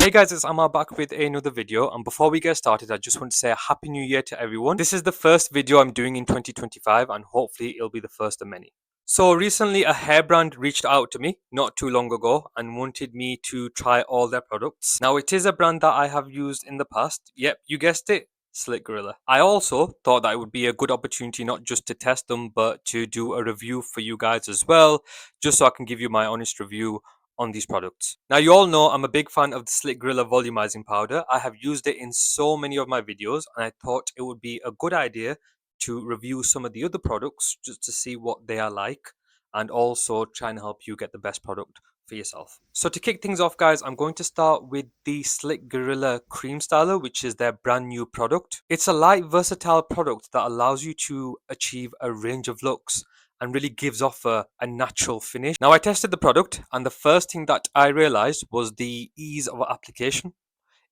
Hey guys, it's Amar back with another video, and before we get started I just want to say a happy new year to everyone. This is the first video I'm doing in 2025 and hopefully it'll be the first of many. So recently a hair brand reached out to me not too long ago and wanted me to try all their products. Now it is a brand that I have used in the past. Yep, you guessed it. Slick Gorilla. I also thought that it would be a good opportunity not just to test them but to do a review for you guys as well, just so I can give you my honest review on these products. Now you all know I'm a big fan of the Slick Gorilla Volumizing powder. I have used it in so many of my videos and I thought it would be a good idea to review some of the other products just to see what they are like and also try and help you get the best product for yourself. So to kick things off guys, I'm going to start with the Slick Gorilla Cream Styler, which is their brand new product. It's a light versatile product that allows you to achieve a range of looks and really gives off a natural finish. Now I tested the product and the first thing that I realized was the ease of application.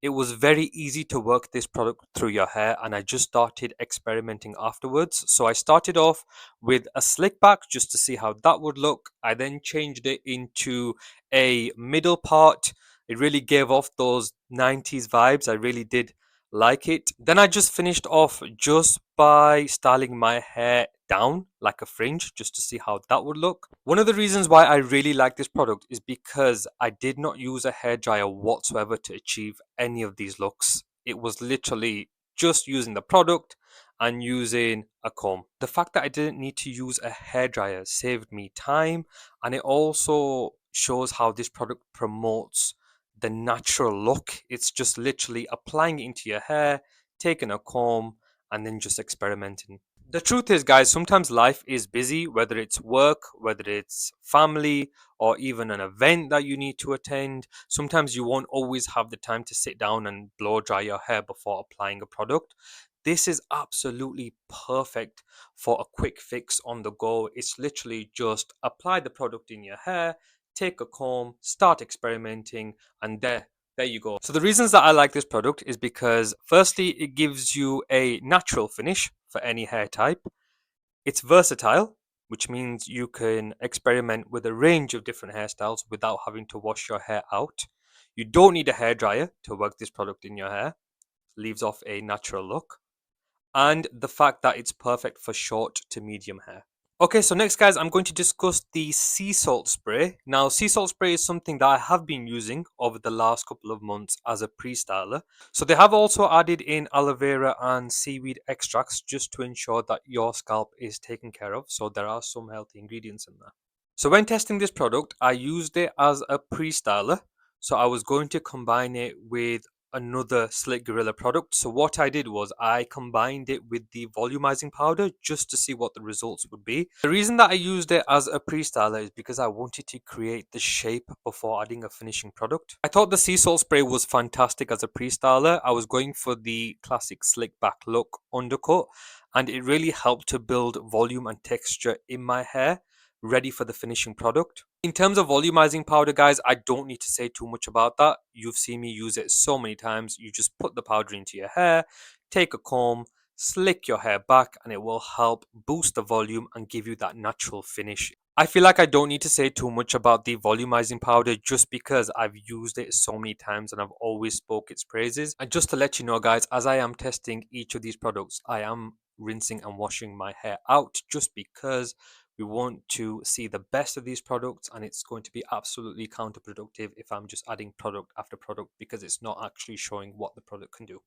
It was very easy to work this product through your hair and I just started experimenting afterwards. So I started off with a slick back just to see how that would look. I then changed it into a middle part. It really gave off those 90s vibes. I really did like it. Then I just finished off just by styling my hair down like a fringe just to see how that would look. One of the reasons why I really like this product is because I did not use a hairdryer whatsoever to achieve any of these looks. It was literally just using the product and using a comb. The fact that I didn't need to use a hairdryer saved me time, and it also shows how this product promotes the natural look. It's just literally applying it into your hair, taking a comb, and then just experimenting. The truth is, guys, sometimes life is busy, whether it's work, whether it's family, or even an event that you need to attend. Sometimes you won't always have the time to sit down and blow dry your hair before applying a product. This is absolutely perfect for a quick fix on the go. It's literally just apply the product in your hair, take a comb, start experimenting, and there you go. So the reasons that I like this product is because firstly, it gives you a natural finish for any hair type. It's versatile, which means you can experiment with a range of different hairstyles without having to wash your hair out. You don't need a hairdryer to work this product in your hair. Leaves off a natural look. And the fact that it's perfect for short to medium hair. Okay, so next guys, I'm going to discuss the sea salt spray. Now, sea salt spray is something that I have been using over the last couple of months as a pre-styler. So they have also added in aloe vera and seaweed extracts just to ensure that your scalp is taken care of. So there are some healthy ingredients in there. So when testing this product, I used it as a pre-styler. So I was going to combine it with another Slick Gorilla product. So what I did was I combined it with the volumizing powder just to see what the results would be. The reason that I used it as a pre-styler is because I wanted to create the shape before adding a finishing product. I thought the sea salt spray was fantastic as a pre-styler. I was going for the classic slick back look undercut, and it really helped to build volume and texture in my hair, ready for the finishing product. In terms of volumizing powder, guys, I don't need to say too much about that. You've seen me use it so many times. You just put the powder into your hair, take a comb, slick your hair back, and it will help boost the volume and give you that natural finish. I feel like I don't need to say too much about the volumizing powder just because I've used it so many times and I've always spoke its praises. And just to let you know, guys, as I am testing each of these products, I am rinsing and washing my hair out just because we want to see the best of these products, and it's going to be absolutely counterproductive if I'm just adding product after product because it's not actually showing what the product can do.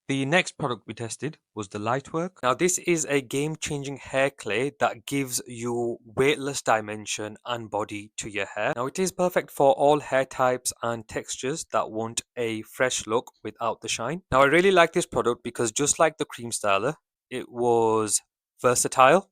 The next product we tested was the Lightwork. Now this is a game-changing hair clay that gives you weightless dimension and body to your hair. Now it is perfect for all hair types and textures that want a fresh look without the shine. Now I really like this product because just like the cream styler, it was versatile.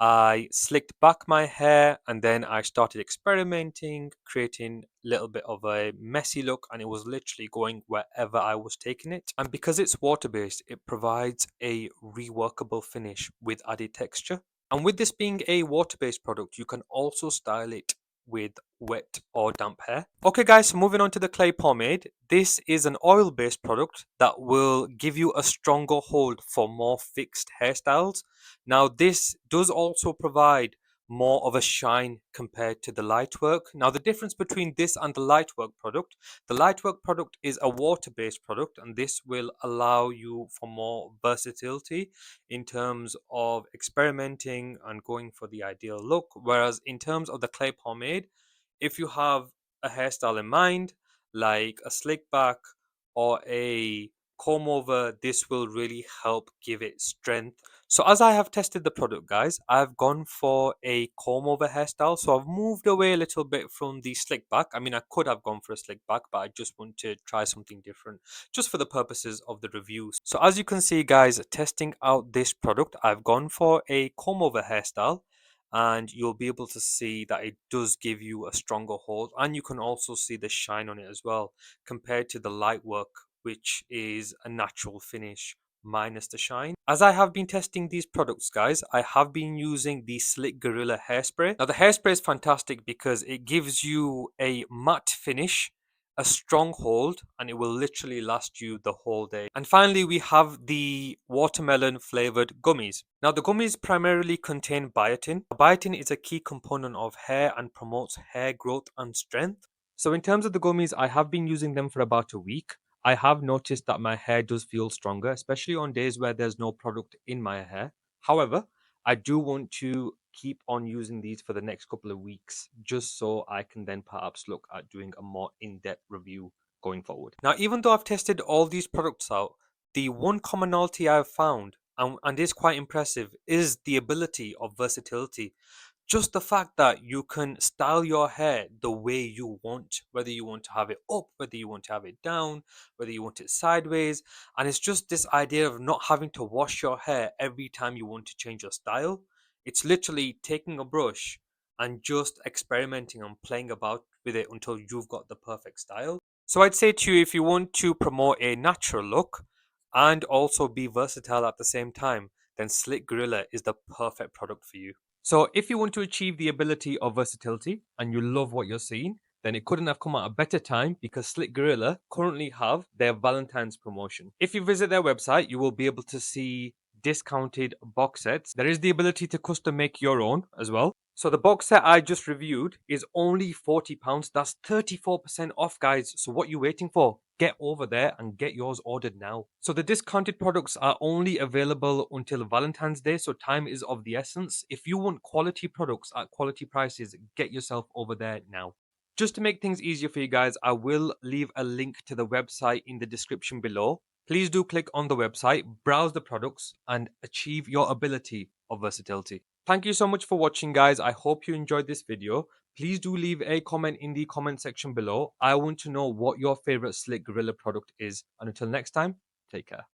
I slicked back my hair and then I started experimenting, creating a little bit of a messy look, and it was literally going wherever I was taking it. And because it's water-based, it provides a reworkable finish with added texture. And with this being a water-based product, you can also style it with wet or damp hair. Okay guys, so moving on to the clay pomade. This is an oil-based product that will give you a stronger hold for more fixed hairstyles. Now this does also provide more of a shine compared to the Lightwork. Now, the difference between this and the Lightwork product is a water-based product, and this will allow you for more versatility in terms of experimenting and going for the ideal look. Whereas in terms of the clay pomade, if you have a hairstyle in mind, like a slick back or a comb over, this will really help give it strength. So as I have tested the product, guys, I've gone for a comb over hairstyle. So I've moved away a little bit from the slick back. I mean, I could have gone for a slick back, but I just want to try something different just for the purposes of the review. So as you can see, guys, testing out this product, I've gone for a comb over hairstyle, and you'll be able to see that it does give you a stronger hold, and you can also see the shine on it as well compared to the Lightwork, which is a natural finish minus the shine. As I have been testing these products, guys, I have been using the Slick Gorilla hairspray. Now the hairspray is fantastic because it gives you a matte finish, a strong hold, and it will literally last you the whole day. And finally, we have the watermelon flavored gummies. Now the gummies primarily contain biotin. Biotin is a key component of hair and promotes hair growth and strength. So in terms of the gummies, I have been using them for about a week. I have noticed that my hair does feel stronger, especially on days where there's no product in my hair. However, I do want to keep on using these for the next couple of weeks, just so I can then perhaps look at doing a more in-depth review going forward. Now, even though I've tested all these products out, the one commonality I've found, and is quite impressive, is the ability of versatility. Just the fact that you can style your hair the way you want, whether you want to have it up, whether you want to have it down, whether you want it sideways. And it's just this idea of not having to wash your hair every time you want to change your style. It's literally taking a brush and just experimenting and playing about with it until you've got the perfect style. So I'd say to you, if you want to promote a natural look and also be versatile at the same time, then Slick Gorilla is the perfect product for you. So if you want to achieve the ability of versatility and you love what you're seeing, then it couldn't have come at a better time because Slick Gorilla currently have their Valentine's promotion. If you visit their website, you will be able to see discounted box sets. There is the ability to custom make your own as well. So the box set I just reviewed is only £40. That's 34% off, guys. So what you waiting for? Get over there and get yours ordered now. So the discounted products are only available until Valentine's Day, so time is of the essence. If you want quality products at quality prices, get yourself over there now. Just to make things easier for you guys, I will leave a link to the website in the description below. Please do click on the website, browse the products, and achieve your ability of versatility. Thank you so much for watching, guys. I hope you enjoyed this video. Please do leave a comment in the comment section below. I want to know what your favorite Slick Gorilla product is. And until next time, take care.